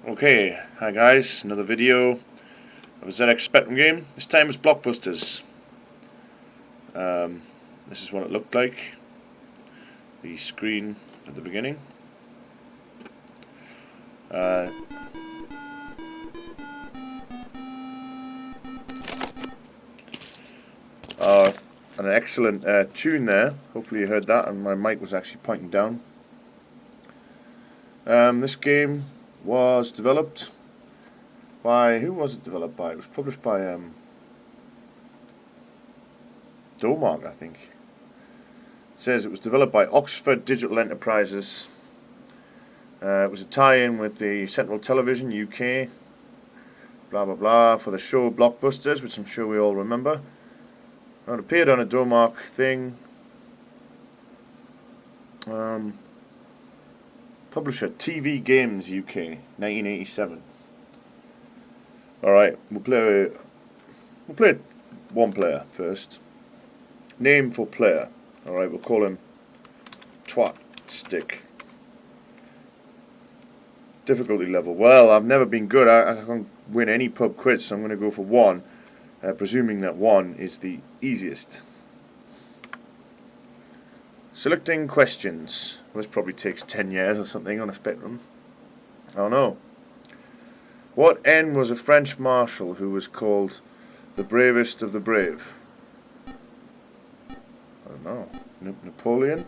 Okay, hi guys, another video of a ZX Spectrum game. This time it's Blockbusters. This is what it looked like. The screen at the beginning. An excellent tune there. Hopefully you heard that, and my mic was actually pointing down. This game was developed by, who was it developed by? It was published by Domark, I think. It says it was developed by Oxford Digital Enterprises. It was a tie-in with the Central Television UK, blah blah blah, for the show Blockbusters, which I'm sure we all remember. It appeared on a Domark thing. Publisher TV Games UK, 1987. Alright, we'll play one player first. Name for player. Alright, we'll call him Twat Stick. Difficulty level. Well, I've never been good. I can't win any pub quiz, so I'm going to go for 1, presuming that 1 is the easiest. Selecting questions. Well, this probably takes 10 years or something on a Spectrum. I don't know. What N was a French marshal who was called the bravest of the brave? I don't know. Napoleon?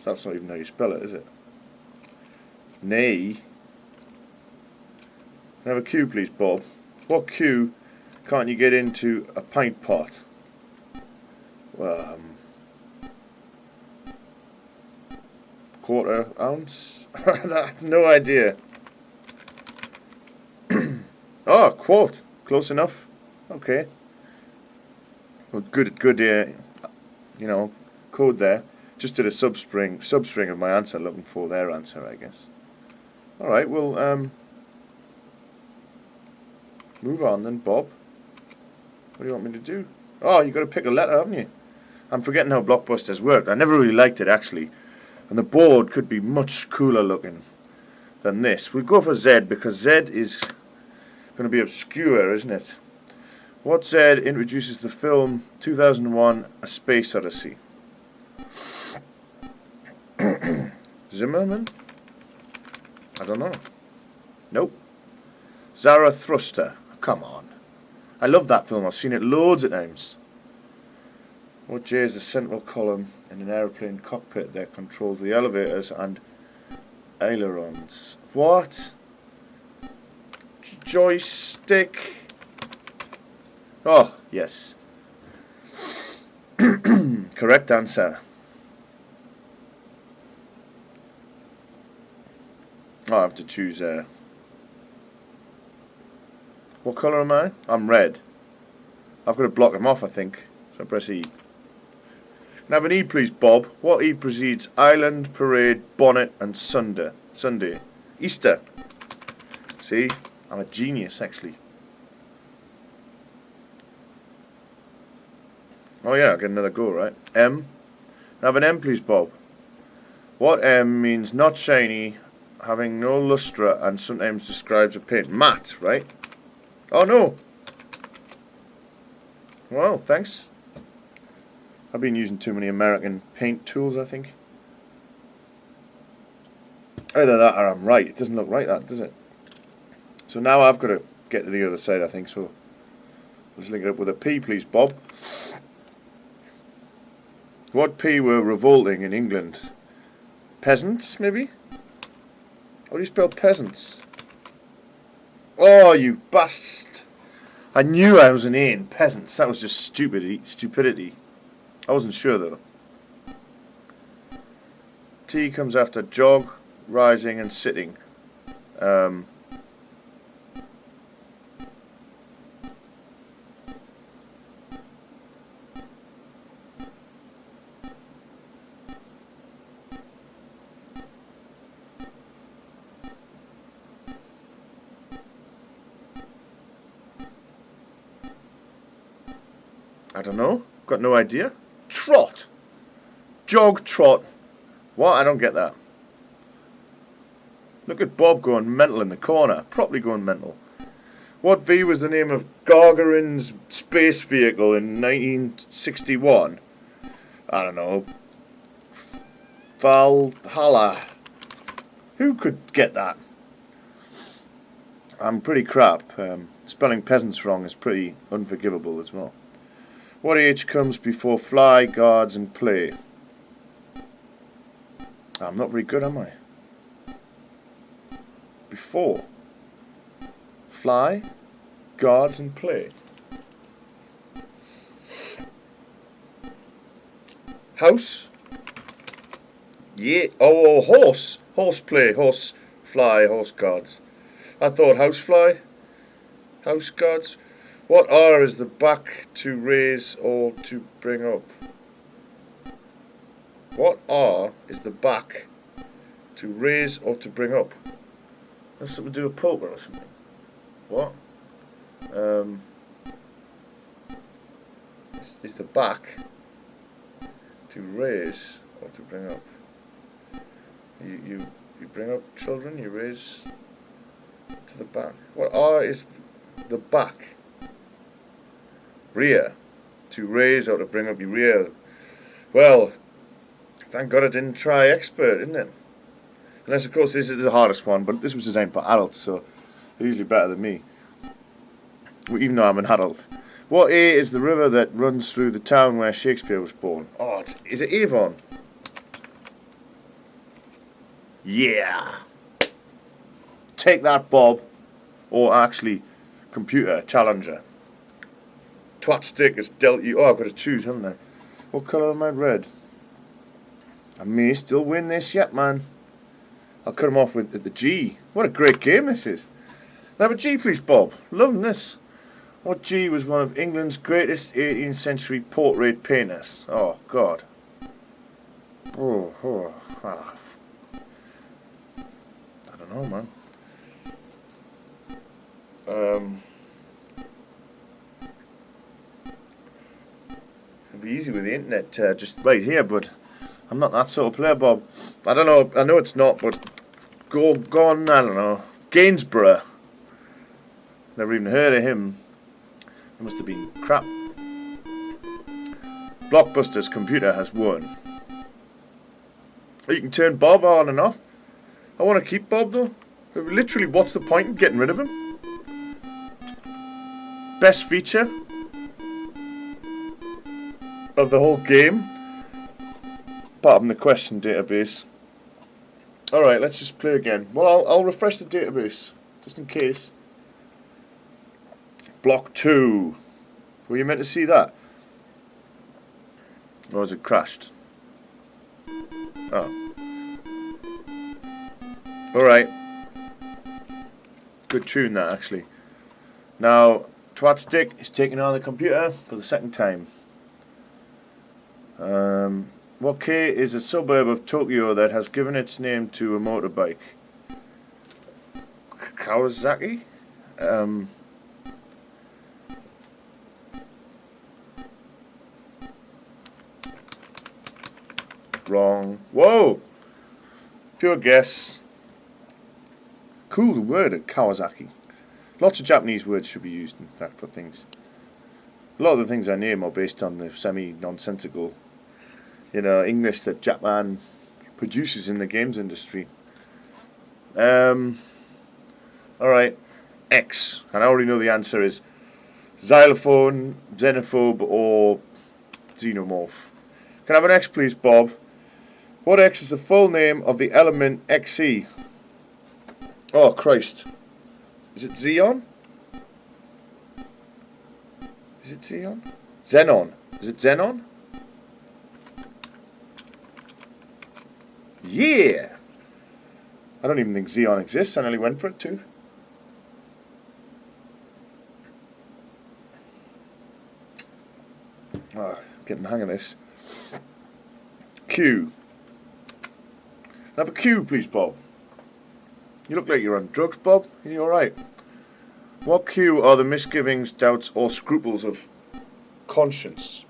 That's not even how you spell it, is it? Nay. Can I have a Q, please, Bob? What Q can't you get into a pint pot? Quarter ounce? I have no idea. Oh, quart. Close enough. Okay. Well, good, code there. Just did a substring of my answer, looking for their answer, I guess. Alright, we'll move on then, Bob. What do you want me to do? Oh, you've got to pick a letter, haven't you? I'm forgetting how Blockbusters worked. I never really liked it, actually. And the board could be much cooler looking than this. We'll go for Z, because Z is going to be obscure, isn't it? What Z introduces the film 2001 A Space Odyssey? Zimmerman? I don't know. Nope. Zarathustra. Come on. I love that film. I've seen it loads of times. What J is the central column in an aeroplane cockpit that controls the elevators and ailerons? What? Joystick? Oh, yes. Correct answer. I have to choose what colour am I? I'm red. I've got to block them off, I think. So I press E. Can I have an E, please, Bob? What E precedes Island, Parade, Bonnet and Sunday? Easter. See? I'm a genius, actually. Oh yeah, I'll get another go, right? M. Can I have an M, please, Bob? What M means not shiny, having no lustre, and sometimes describes a paint? Matte, right? Oh no! Well, thanks. I've been using too many American paint tools, I think. Either that or I'm right. It doesn't look right, that, does it? So now I've got to get to the other side, I think, so let's link it up with a P, please, Bob. What P were revolting in England? Peasants, maybe? How do you spell peasants? Oh, you bast! I knew I was an A in peasants. That was just stupidity. I wasn't sure, though. T comes after jog, rising and sitting. I don't know. Got no idea. Trot. Jog, trot, What? I don't get that. Look at Bob going mental in the corner. Properly going mental. What V was the name of Gagarin's space vehicle in 1961? I don't know. Valhalla. Who could get that? I'm pretty crap. Spelling peasants wrong is pretty unforgivable as well. What H comes before fly, guards and play? I'm not very good, am I? Before fly, guards and play. House. Yeah. Oh, horse. Horse play. Horse fly. Horse guards. I thought house fly. House guards. What R is the back to raise or to bring up? What R is the back to raise or to bring up? That's something to do with poker or something. What? Is the back to raise or to bring up? You bring up children, you raise to the back. What R is the back? Rear. To raise or to bring up, you rear. Well, thank God I didn't try expert, isn't it? Unless, of course, this is the hardest one, but this was designed for adults, so they're usually better than me. Even though I'm an adult. What A is the river that runs through the town where Shakespeare was born? Oh, is it Avon? Yeah. Take that, Bob. Or actually, computer, challenger. Twat stick has dealt you. Oh, I've got to choose, haven't I? What colour am I? Red. I may still win this yet, man. I'll cut him off with the G. What a great game this is. Can I have a G, please, Bob? Loving this. What G was one of England's greatest 18th century portrait painters? Oh, God. I don't know, man. It's going to be easy with the internet just right here, but I'm not that sort of player, Bob. I don't know. I know it's not, but go on, I don't know. Gainsborough. Never even heard of him. It must have been crap. Blockbusters computer has won. You can turn Bob on and off. I want to keep Bob though. Literally, what's the point in getting rid of him? Best feature of the whole game, apart from the question database. Alright, let's just play again. Well, I'll refresh the database, just in case. Block 2. Were you meant to see that? Or has it crashed? Oh. Alright. Good tune that, actually. Now, Twat Stick is taking on the computer for the second time. What K is a suburb of Tokyo that has given its name to a motorbike? Kawasaki? Wrong. Whoa! Pure guess. Cool word at Kawasaki. Lots of Japanese words should be used, in fact, for things. A lot of the things I name are based on the semi-nonsensical, English that Japan produces in the games industry. Alright. X. And I already know the answer is xylophone, xenophobe, or xenomorph. Can I have an X, please, Bob? What X is the full name of the element Xe? Oh, Christ. Is it Xeon? Is it Xeon? Xenon. Is it Xenon? Yeah! I don't even think Xeon exists. I nearly went for it too. Oh, getting the hang of this. Q. Have a Q, please, Bob. You look like you're on drugs, Bob. Are you alright? What Q are the misgivings, doubts, or scruples of conscience?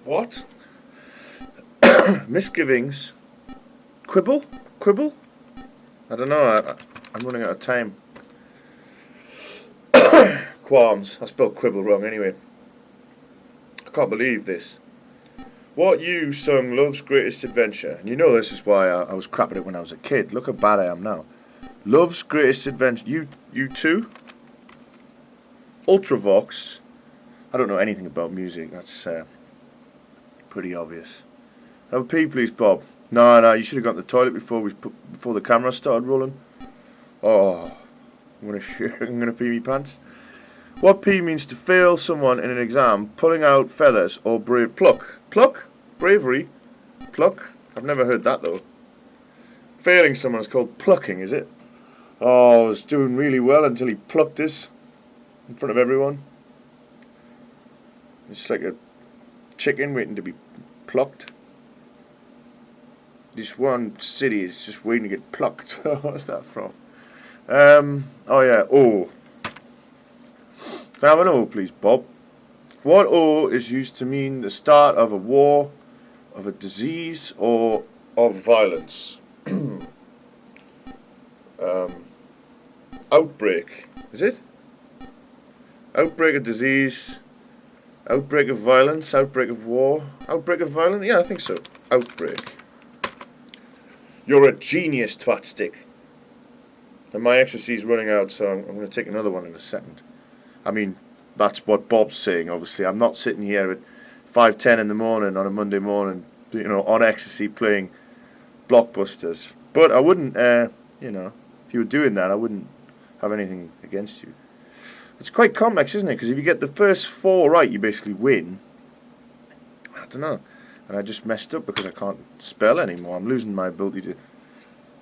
What? Misgivings. Quibble? Quibble? I don't know. I'm running out of time. Qualms. I spelled quibble wrong anyway. I can't believe this. What you sung Love's Greatest Adventure. And you know this is why I was crap at it when I was a kid. Look how bad I am now. Love's Greatest Adventure. You too? Ultravox. I don't know anything about music. That's pretty obvious. Have a pee, please, Bob. No, you should have gone to the toilet before the camera started rolling. Oh, I'm gonna pee me pants. What P means to fail someone in an exam, pulling out feathers or pluck. Pluck? Bravery? Pluck? I've never heard that though. Failing someone is called plucking, is it? Oh, I was doing really well until he plucked us in front of everyone. It's like a chicken waiting to be plucked. This one city is just waiting to get plucked. What's that from? Oh yeah, O. Can I have an O, please, Bob? What O is used to mean the start of a war, of a disease, or of violence? Outbreak, is it? Outbreak of disease, outbreak of violence, outbreak of war, outbreak of violence? Yeah, I think so. Outbreak. You're a genius, twat stick. And my ecstasy is running out, so I'm going to take another one in a second. I mean, that's what Bob's saying, obviously. I'm not sitting here at 5:10 in the morning on a Monday morning, on ecstasy playing Blockbusters. But I wouldn't, if you were doing that, I wouldn't have anything against you. It's quite complex, isn't it? Because if you get the first 4 right, you basically win. I don't know. And I just messed up because I can't spell anymore. I'm losing my ability to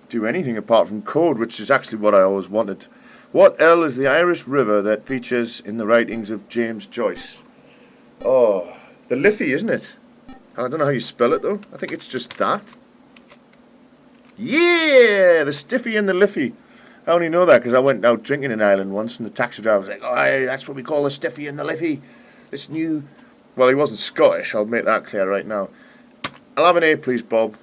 do anything apart from code, which is actually what I always wanted. What L is the Irish river that features in the writings of James Joyce? Oh, the Liffey, isn't it? I don't know how you spell it, though. I think it's just that. Yeah, the Stiffy and the Liffey. I only know that because I went out drinking in Ireland once, and the taxi driver was like, "Oh, that's what we call the Stiffy and the Liffey. This new..." Well, he wasn't Scottish, I'll make that clear right now. I'll have an A, please, Bob.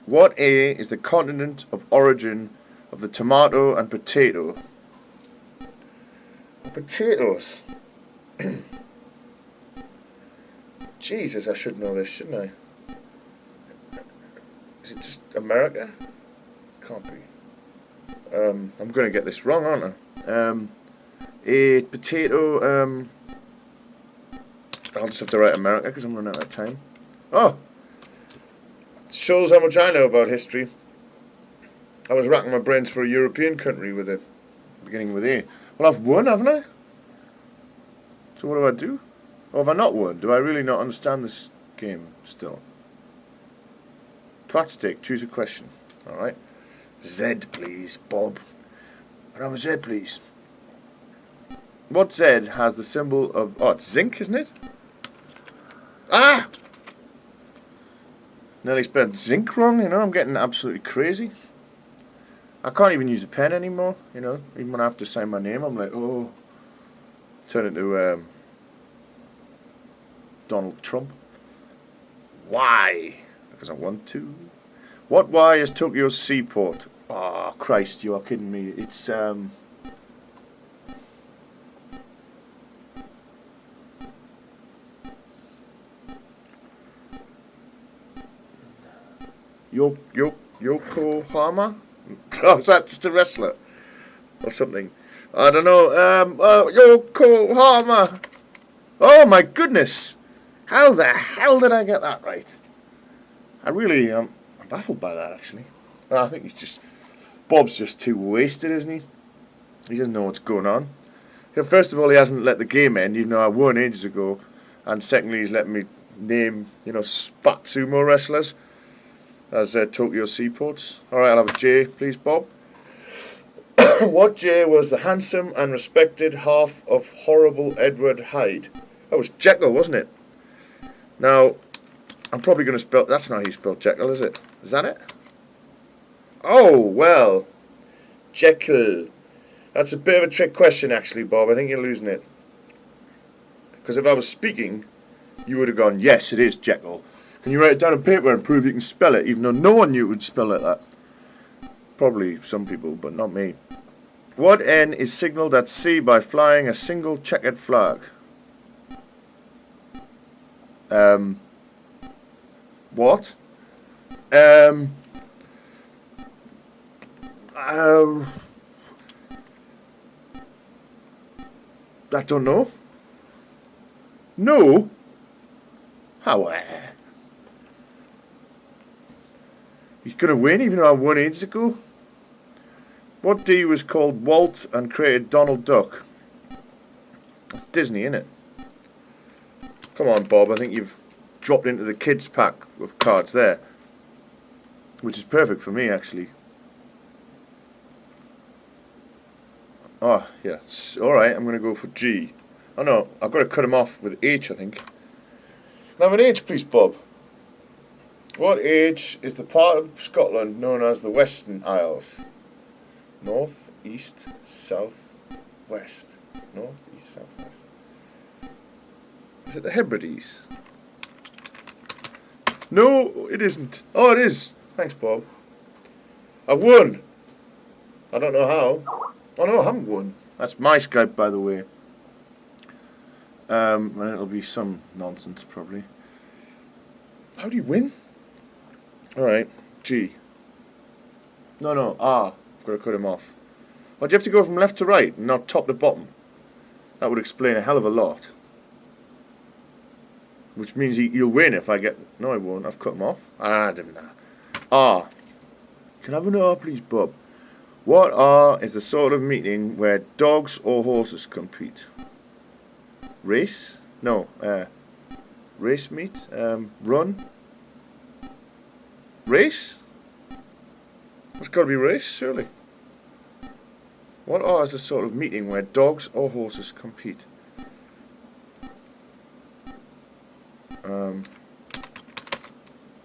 What A is the continent of origin of the tomato and potato? Potatoes. Jesus, I should know this, shouldn't I? Is it just America? Can't be. I'm going to get this wrong, aren't I? A potato, I'll just have to write America because I'm running out of time. Oh! Shows how much I know about history. I was racking my brains for a European country with it, beginning with A. Well, I've won, haven't I? So what do I do? Or have I not won? Do I really not understand this game still? Twat stick, choose a question. Alright. Z, please, Bob. Can I have a Z, please? What Z has the symbol of... Oh, it's zinc, isn't it? Ah! Nearly spelled zinc wrong, I'm getting absolutely crazy. I can't even use a pen anymore, even when I have to sign my name, I'm like, oh, turn into Donald Trump. Why? Because I want to. What Y is Tokyo's seaport? Oh, Christ, you are kidding me. It's, Yokohama? Oh, is that just a wrestler? Or something? I don't know. Yokohama! Oh my goodness! How the hell did I get that right? I really, I'm baffled by that, actually. I think Bob's just too wasted, isn't he? He doesn't know what's going on. First of all, he hasn't let the game end, even though I won ages ago. And secondly, he's let me name, fat sumo wrestlers as Tokyo seaports. Alright, I'll have a J, please, Bob. What J was the handsome and respected half of horrible Edward Hyde? That was Jekyll, wasn't it? Now, I'm probably going to spell... That's not how you spell Jekyll, is it? Is that it? Oh, well. Jekyll. That's a bit of a trick question, actually, Bob. I think you're losing it. Because if I was speaking, you would have gone, yes, it is Jekyll. Can you write it down on paper and prove you can spell it, even though no one knew it would spell it that? Probably some people, but not me. What N is signalled at sea by flying a single checkered flag? What? I don't know. No? How? He's going to win even though I won ages ago? What D was called Walt and created Donald Duck? That's Disney, innit? Come on, Bob, I think you've dropped into the kids pack of cards there. Which is perfect for me, actually. Oh, yeah. Alright, I'm going to go for G. Oh no, I've got to cut him off with H, I think. Can I have an H, please, Bob? What H is the part of Scotland known as the Western Isles? North, east, south, west. North, east, south, west. Is it the Hebrides? No, it isn't. Oh, it is. Thanks, Bob. I've won. I don't know how. Oh no, I haven't won. That's my Skype, by the way. And it'll be some nonsense, probably. How do you win? Alright, G. No, R. I've got to cut him off. Why do you have to go from left to right and not top to bottom? That would explain a hell of a lot. Which means he'll win if I get... No, I won't. I've cut him off. I didn't know. R. Can I have an R, please, Bob? What R is the sort of meeting where dogs or horses compete? Race? No. Race meet? Run? Race? It's got to be race, surely. What R is the sort of meeting where dogs or horses compete?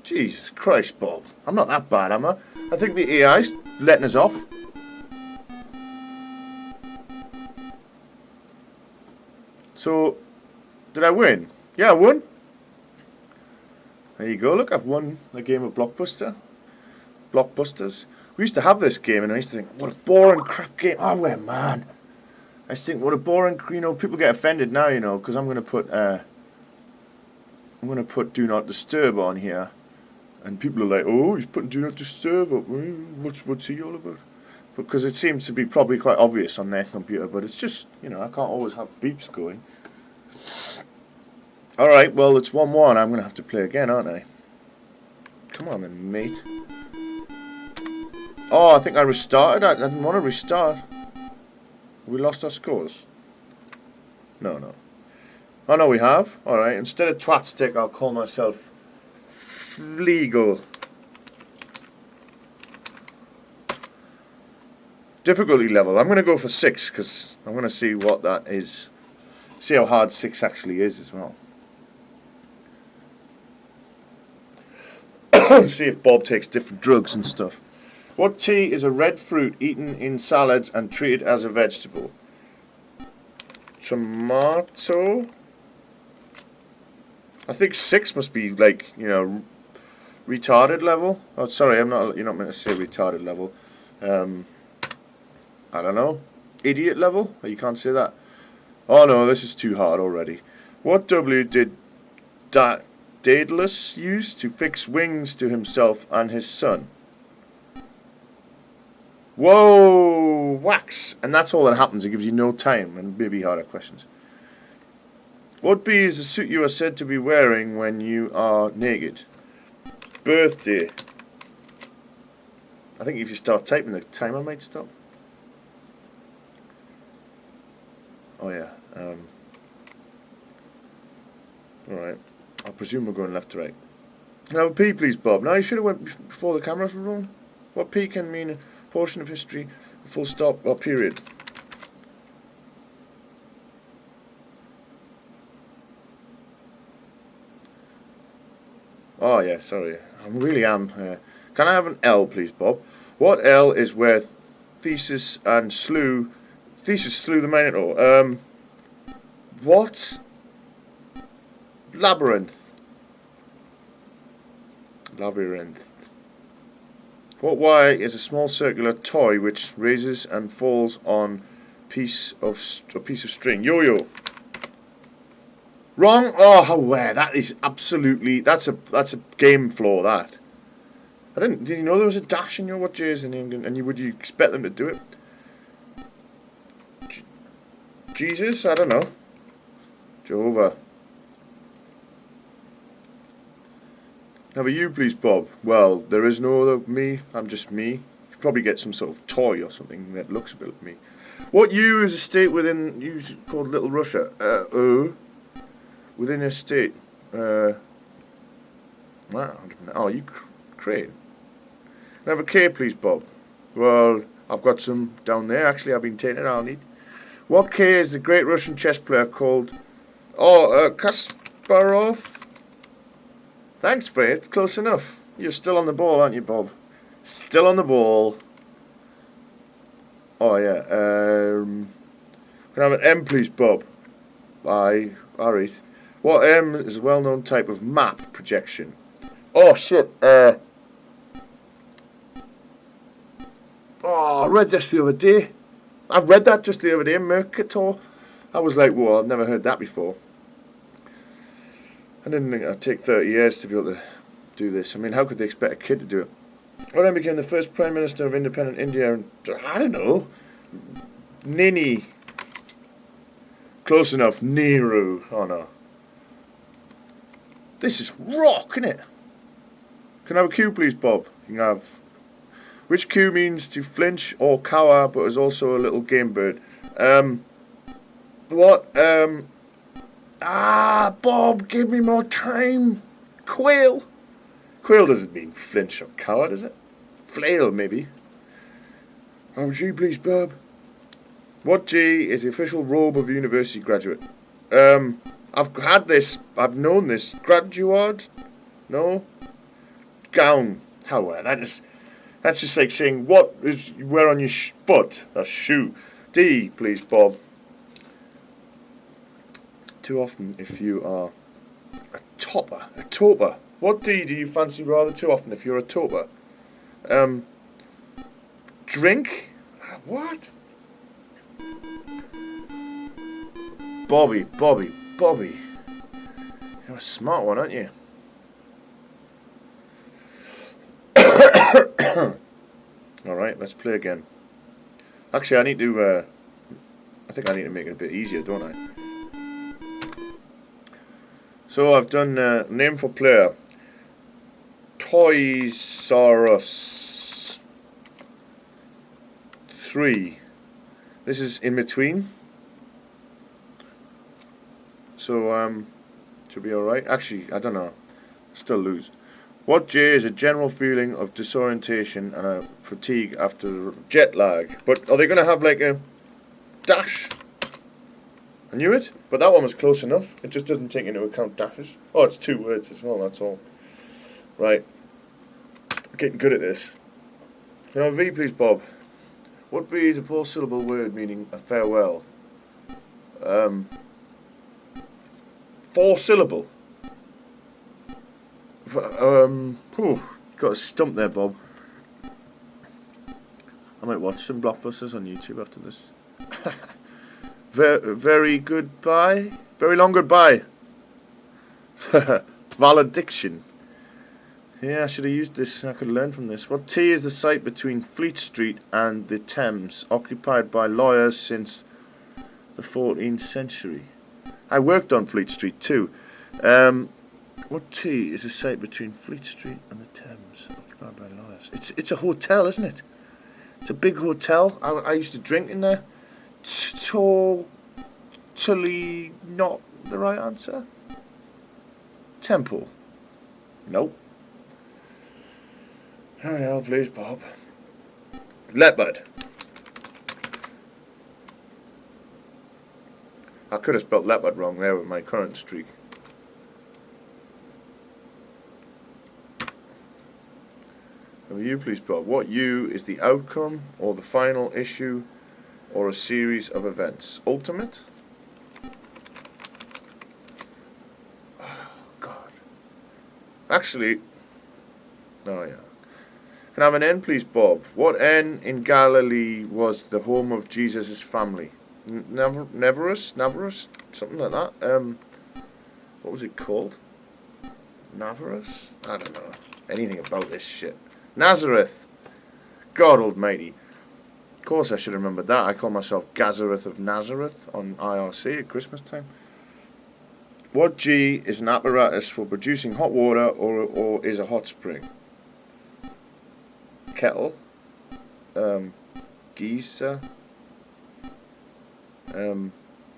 Jesus Christ, Bob. I'm not that bad, am I? I think the AI's letting us off. So, did I win? Yeah, I won. There you go, look, I've won the game of Blockbusters. We used to have this game and I used to think, what a boring crap game. Oh, man. I just think, what a boring, people get offended now, because I'm going to put Do Not Disturb on here. And people are like, oh, he's putting Do Not Disturb up. What's he all about? Because it seems to be probably quite obvious on their computer, but it's just, I can't always have beeps going. Alright, well, it's 1-1. I'm going to have to play again, aren't I? Come on then, mate. Oh, I think I restarted. I didn't want to restart. We lost our scores. No. Oh, no, we have. Alright, instead of twat stick, I'll call myself Fleagle. Difficulty level. I'm going to go for 6, because I'm going to see what that is. See how hard 6 actually is as well. See if Bob takes different drugs and stuff. What T is a red fruit eaten in salads and treated as a vegetable? Tomato? I think 6 must be like, retarded level. Oh, sorry, you're not meant to say retarded level. I don't know. Idiot level? Oh, you can't say that. Oh no, this is too hard already. What W did Daedalus use to fix wings to himself and his son? Whoa! Wax! And that's all that happens. It gives you no time and maybe harder questions. What B is the suit you are said to be wearing when you are naked? Birthday. I think if you start typing, the timer might stop. Oh yeah. Alright. I presume we're going left to right. Can I have a P, please, Bob? No, you should have went before the cameras were rolling. What P can mean a portion of history, a full stop, or period? Oh yeah, sorry. I really am. Can I have an L, please, Bob? What L is where Theseus slew the Minotaur? What? Labyrinth. Labyrinth. What Y is a small circular toy which raises and falls on a piece of string? Yo-yo. Wrong. Oh, how where? That is absolutely. That's a game flaw. That. I didn't. Did you know there was a dash in your what J's in England? And would you expect them to do it? Jesus, I don't know. Jehovah. Have a you, please, Bob. Well, there is no other me. I'm just me. You could probably get some sort of toy or something that looks a bit like me. What you is a state within you called Little Russia? Within a state. Wow. Oh, Ukraine. Can I have a K, please, Bob? Well, I've got some down there. Actually, I've been taking it. I'll need. What K is the great Russian chess player called? Oh, Kasparov. Thanks, Fred. Close enough. You're still on the ball, aren't you, Bob? Still on the ball. Oh, yeah. Can I have an M, please, Bob? Aye. Alright. What M is a well-known type of map projection? Oh, shit. Oh, I read this the other day. I read that just the other day, Mercator. I was like, whoa, I've never heard that before. I didn't think it'd take 30 years to be able to do this. I mean, how could they expect a kid to do it? What then became the first Prime Minister of independent India? And I don't know. Nini. Close enough. Nehru. Oh, no. This is rock, isn't it? Can I have a Q, please, Bob? You can have... Which Q means to flinch or cower, but is also a little game bird? What? Bob, give me more time. Quail. Quail doesn't mean flinch or cower, does it? Flail, maybe. Oh, G, please, Bob. What G is the official robe of a university graduate? I've had this. I've known this. Graduate? No? Gown. How? That's just like saying, what is you wear on your foot? A shoe. D, please, Bob. Too often if you are a topper. A toper. What D do you fancy rather too often if you're a toper? Drink? What? Bobby. You're a smart one, aren't you? Alright, let's play again. Actually, I think I need to make it a bit easier, don't I? So I've done name for player. Toys R Us 3. This is in between. So should be alright. Actually, I don't know. Still lose. What J is a general feeling of disorientation and a fatigue after jet lag? But are they going to have like a dash? I knew it, but that one was close enough. It just doesn't take into account dashes. Oh, it's 2 words as well, that's all. Right. I'm getting good at this. Can I have a V, please, Bob? What V is a 4-syllable word meaning a farewell? 4-syllable. Got a stump there, Bob. I might watch some Blockbusters on YouTube after this. Very goodbye. Very long goodbye. Valediction. Yeah, I should have used this. I could learn from this. What T is the site between Fleet Street and the Thames, occupied by lawyers since the 14th century? I worked on Fleet Street too. What T is the site between Fleet Street and the Thames, occupied by lawyers? It's a hotel, isn't it? It's a big hotel. I used to drink in there. Totally not the right answer. Temple. Nope. How the hell, please, Bob? Leopard. I could have spelled leopard wrong there with my current streak. Will you please, Bob? What U is the outcome or the final issue or a series of events? Ultimate? Actually, oh yeah. Can I have an N, please, Bob? What N in Galilee was the home of Jesus' family? Navarus? Something like that. What was it called? Navarus? I don't know anything about this shit. Nazareth. God almighty. Of course I should have remembered that. I call myself Gazareth of Nazareth on IRC at Christmas time. What G is an apparatus for producing hot water or is a hot spring? Kettle. Geyser.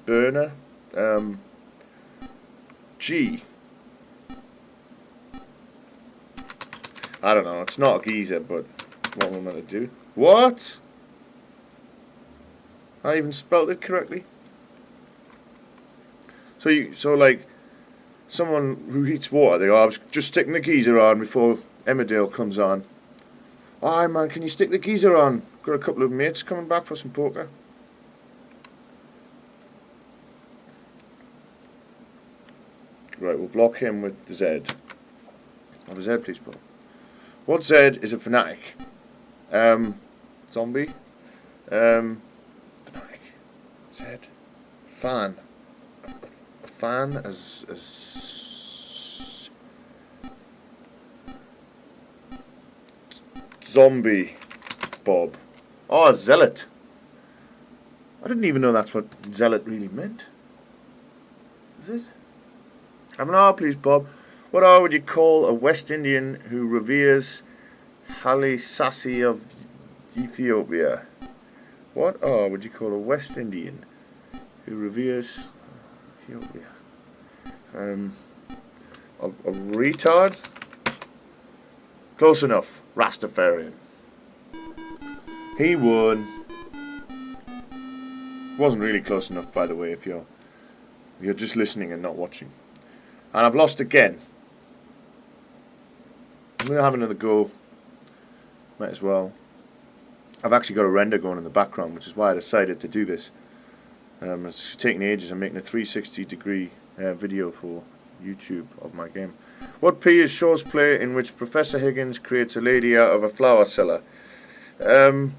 Burner. G. I don't know. It's not a geyser, but what am I going to do? What? I even spelled it correctly. So like, someone who heats water, they go, I was just sticking the geyser on before Emmerdale comes on. Aye man, can you stick the geyser on? Got a couple of mates coming back for some poker. Right, we'll block him with the Z. Have a Z, please, Paul. What Z is a fanatic? Zombie. Fanatic. Z. Fan. A fan as zombie. Bob. Oh, zealot. I didn't even know that's what zealot really meant. Is it? Have an R, please, Bob. What R would you call a West Indian who reveres Haile Selassie of Ethiopia? What R would you call a West Indian who reveres Ethiopia? A retard? Close enough. Rastafarian. He won. Wasn't really close enough, by the way, if you're just listening and not watching. And I've lost again. I'm going to have another go. Might as well. I've actually got a render going in the background, which is why I decided to do this. It's taking ages. I'm making a 360 degree video for YouTube of my game. What P is Shaw's play in which Professor Higgins creates a lady out of a flower cellar? Dad,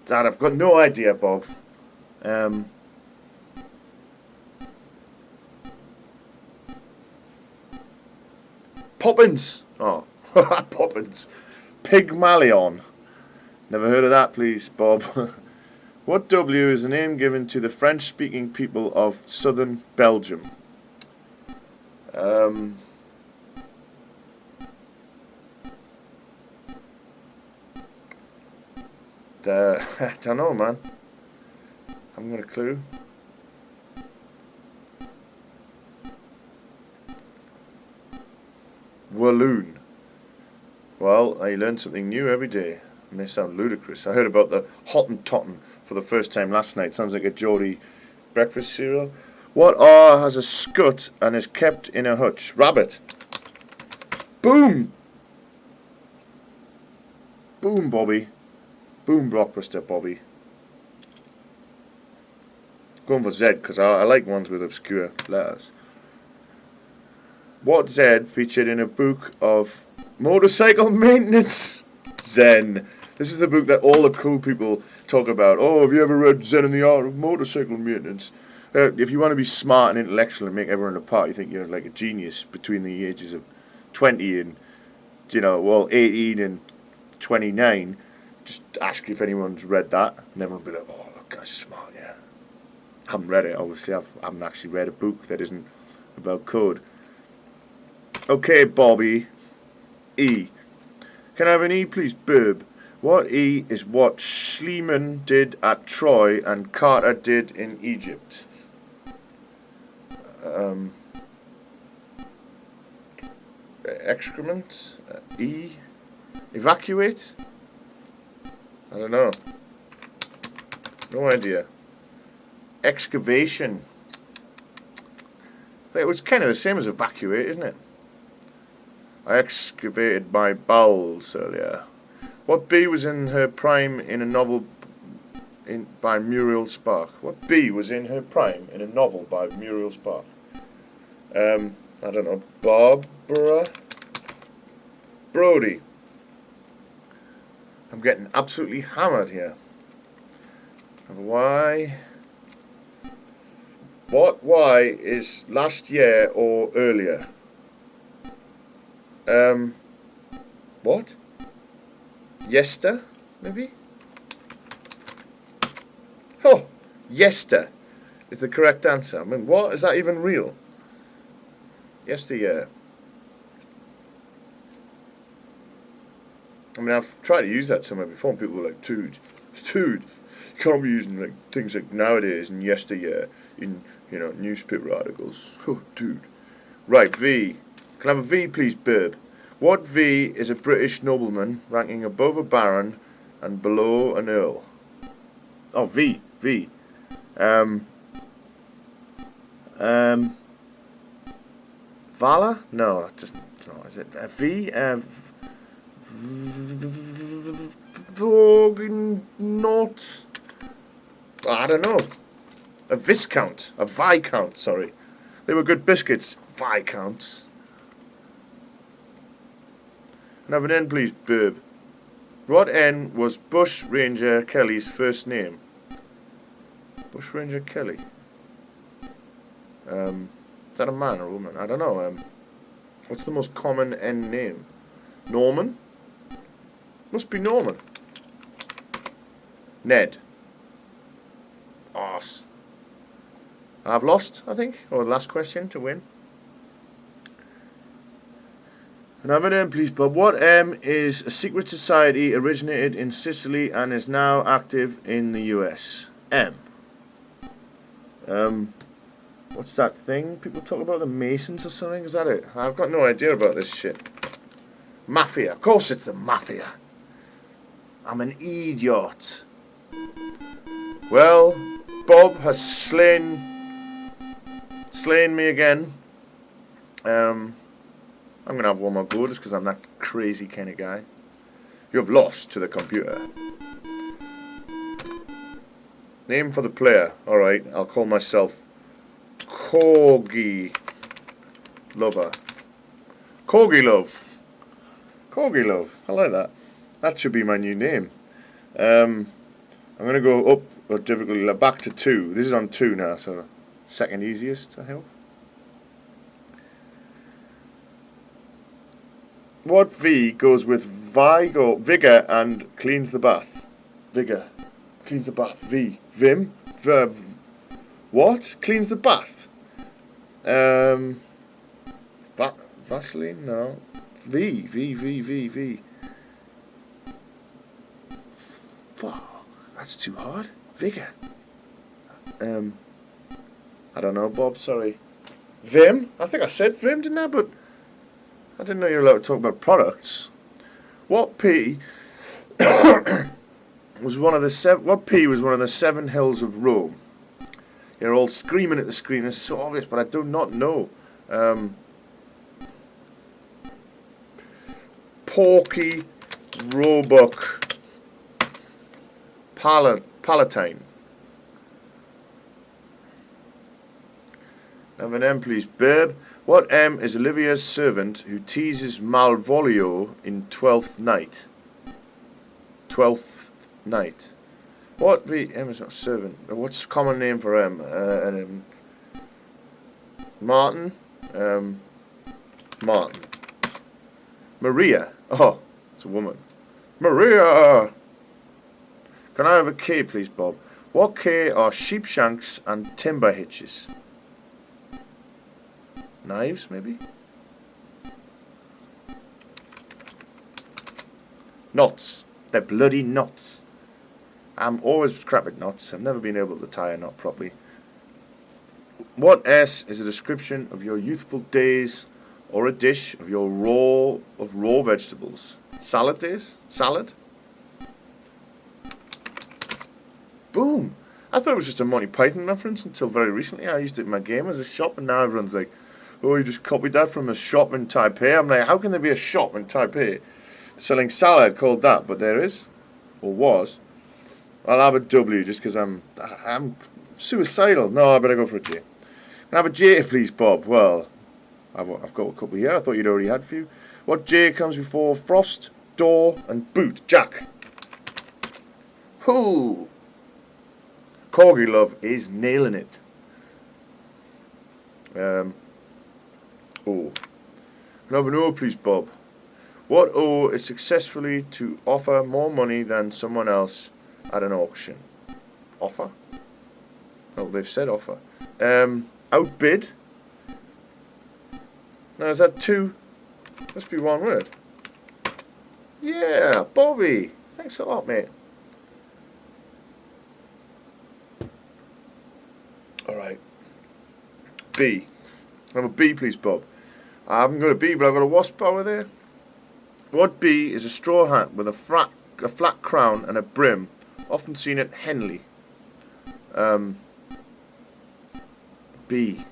I've got no idea, Bob. Poppins! Oh, Poppins. Pygmalion. Never heard of that, please, Bob. What W is the name given to the French-speaking people of southern Belgium? I don't know, man. I haven't got a clue. Walloon. Well, I learn something new every day. It may sound ludicrous. I heard about the Hottentotten for the first time last night. Sounds like a Geordie breakfast cereal. What R has a scut and is kept in a hutch? Rabbit. Boom! Boom, Bobby. Boom, Blockbuster, Bobby. Going for Z, because I like ones with obscure letters. What Z featured in a book of motorcycle maintenance? Zen. This is the book that all the cool people talk about. Oh, have you ever read Zen and the Art of Motorcycle Maintenance? If you want to be smart and intellectual and make everyone apart, you think you're like a genius between the ages of 20 and, 18 and 29. Just ask if anyone's read that, and everyone will be like, oh, that guy's smart, yeah. I haven't read it, obviously. I haven't actually read a book that isn't about code. Okay, Bobby. E. Can I have an E, please, Burb? What E is what Schliemann did at Troy and Carter did in Egypt? Excrement? E? Evacuate? I don't know. No idea. Excavation. It was kind of the same as evacuate, isn't it? I excavated my bowels earlier. What B was in her prime in a novel by Muriel Spark? What B was in her prime in a novel by Muriel Spark? I don't know. Barbara? Brody. I'm getting absolutely hammered here. Why? What Y is last year or earlier? What? Yester, maybe? Oh, yester is the correct answer. I mean, what? Is that even real? Yesteryear. I mean, I've tried to use that somewhere before, and people were like, dude, you can't be using like things like nowadays and yesteryear in, newspaper articles. Oh, dude. Right, V. Can I have a V, please, Burb? What V is a British nobleman ranking above a baron and below an earl? Oh, V. Vala? No, just no. Is it a V? Not. I don't know. A Viscount. A Viscount, sorry. They were good biscuits. Viscounts. And have an N, please, Burb. What N was Bush Ranger Kelly's first name? Bush Ranger Kelly. Is that a man or a woman? I don't know. What's the most common N name? Norman? Must be Norman. Ned. Arse. I've lost, I think. Or the last question to win. And have an M, please, Bob. What M is a secret society originated in Sicily and is now active in the US? M. What's that thing people talk about? The Masons or something? Is that it? I've got no idea about this shit. Mafia. Of course it's the Mafia. I'm an idiot. Well, Bob has slain me again. I'm going to have one more go just because I'm that crazy kind of guy. You have lost to the computer. Name for the player. Alright, I'll call myself Corgi Lover. Corgi Love. Corgi Love. I like that. That should be my new name. I'm going to go up or difficulty back to 2. This is on 2 now, so second easiest, I hope. What V goes with vigor and cleans the bath? Vigor. Cleans the bath. V. Vim. What? Cleans the bath? Vaseline? No. V. Fuck. That's too hard. Vigor. I don't know, Bob. Sorry. Vim? I think I said Vim, didn't I? But I didn't know you were allowed to talk about products. What P was one of the seven hills of Rome? You're all screaming at the screen. This is so obvious, but I do not know. Porky, Roebuck, Palatine. Have an M, please. Burb. What M is Olivia's servant who teases Malvolio in Twelfth Night? Twelfth Night. What M is not servant? What's the common name for M? Martin. Martin. Maria. Oh, it's a woman. Maria. Can I have a K, please, Bob? What K are sheepshanks and timber hitches? Knives, maybe? Knots. They're bloody knots. I'm always crap at knots. I've never been able to tie a knot properly. What S is a description of your youthful days or a dish of your raw vegetables? Salad days? Salad? Boom! I thought it was just a Monty Python reference until very recently. I used it in my game as a shop, and now everyone's like, oh, you just copied that from a shop in Taipei. I'm like, how can there be a shop in Taipei selling salad called that? But there is, or was. I'll have a W just because I'm suicidal. No, I better go for a J. Can I have a J, please, Bob? Well, I've got a couple here. I thought you'd already had a few. What J comes before frost, door, and boot? Jack. Who? Corgi Love is nailing it. Oh. Can I have an O, please, Bob? What O is successfully to offer more money than someone else at an auction? Offer? Oh, they've said offer. Outbid? Now, is that two? Must be one word. Yeah, Bobby. Thanks a lot, mate. Alright. B. Can I have a B, please, Bob? I haven't got a B, but I've got a wasp power there. What B is a straw hat with a flat crown and a brim, often seen at Henley? B.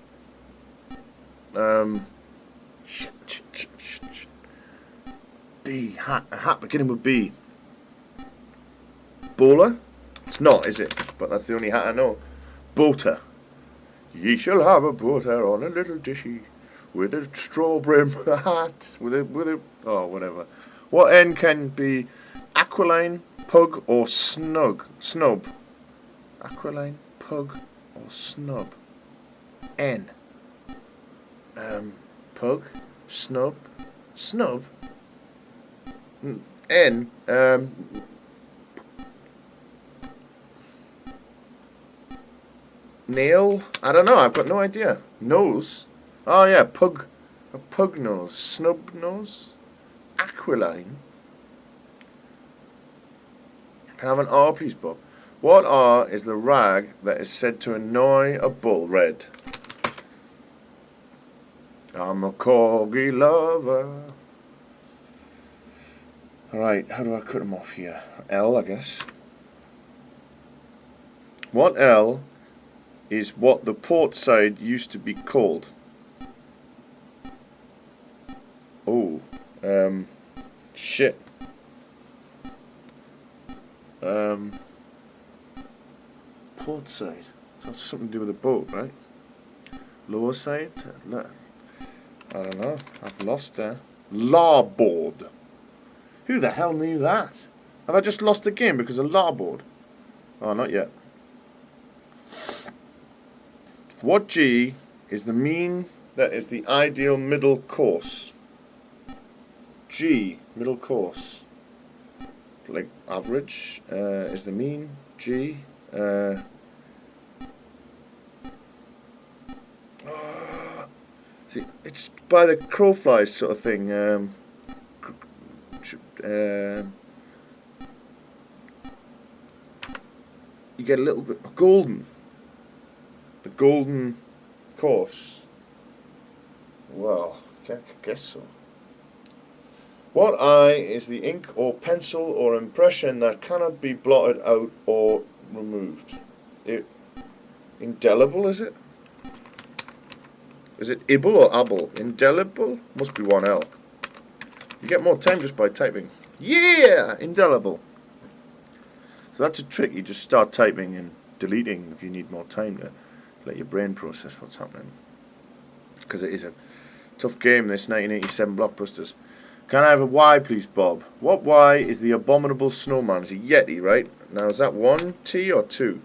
B. Hat. A hat beginning with B. Bowler? It's not, is it? But that's the only hat I know. Boater. Ye shall have a boater on a little dishy, with a straw brim, a hat, with a oh, whatever. What N can be aquiline, pug, or snub? Aquiline, pug, or snub? N. Pug, snub, N. Nail? I don't know. I've got no idea. Nose? Oh yeah, pug. A pug nose. Snub nose? Aquiline? Can I have an R, please, Bob? What R is the rag that is said to annoy a bull? Red. I'm a corgi lover. Alright, how do I cut them off here? L, I guess. What L is what the port side used to be called? Oh, shit. Port side. So it's something to do with a boat, right? Lower side? I don't know. I've lost there. Larboard. Who the hell knew that? Have I just lost the game because of larboard? Oh, not yet. What G is the mean that is the ideal middle course? G, middle course. Like average is the mean. G. See, it's by the crowflies sort of thing. You get a little bit golden. The golden course. Well, I guess so. What I is the ink or pencil or impression that cannot be blotted out or removed? Indelible, is it? Is it ibble or abble? Indelible? Must be one L. You get more time just by typing. Yeah! Indelible. So that's a trick. You just start typing and deleting if you need more time to let your brain process what's happening. Because it is a tough game, this 1987 Blockbusters. Can I have a Y, please, Bob? What Y is the abominable snowman? It's a Yeti, right? Now, is that 1 T or 2?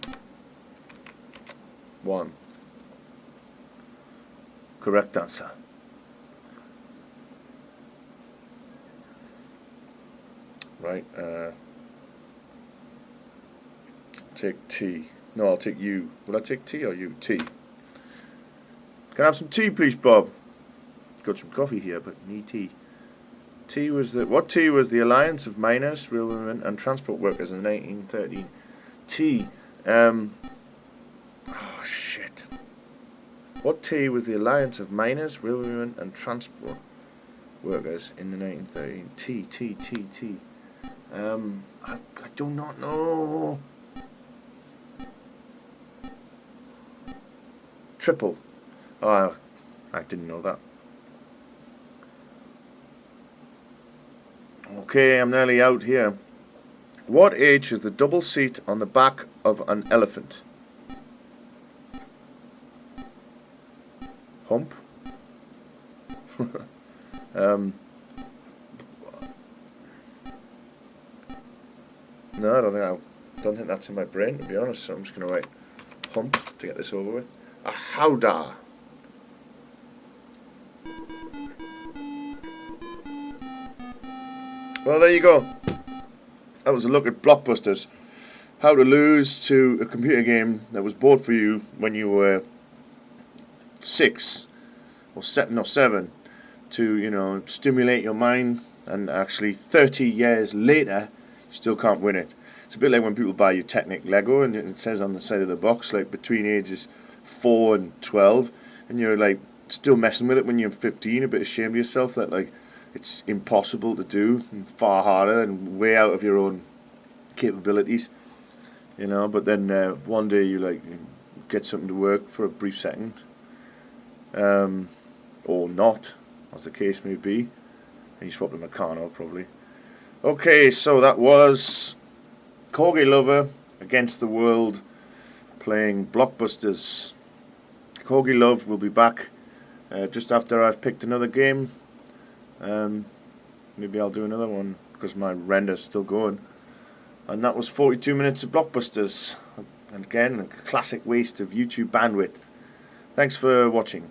1. Correct answer. Right, take T. No, I'll take U. Will I take T or U? T. Can I have some tea, please, Bob? Got some coffee here, but need tea. T was the what T was the alliance of miners, railwaymen, and transport workers in 1913. T. Oh shit. What T was the alliance of miners, railwaymen, and transport workers in the 1913? T. I do not know. Triple. Oh, I didn't know that. Okay, I'm nearly out here. What H is the double seat on the back of an elephant? Hump? No, I don't think that's in my brain, to be honest. So I'm just going to write hump to get this over with. A howdah. Well, there you go. That was a look at Blockbusters. How to lose to a computer game that was bought for you when you were 6 or 7, to stimulate your mind, and actually 30 years later you still can't win it. It's a bit like when people buy you Technic Lego and it says on the side of the box like between ages 4 and 12, and you're like still messing with it when you're 15, a bit ashamed of yourself that like it's impossible to do and far harder and way out of your own capabilities, but then one day you like get something to work for a brief second, or not, as the case may be, and you swap the Meccano probably. Okay, so that was Corgi Lover against the world playing Blockbusters. Corgi Love will be back just after I've picked another game. Maybe I'll do another one because my render's still going. And that was 42 minutes of Blockbusters. And again, a classic waste of YouTube bandwidth. Thanks for watching.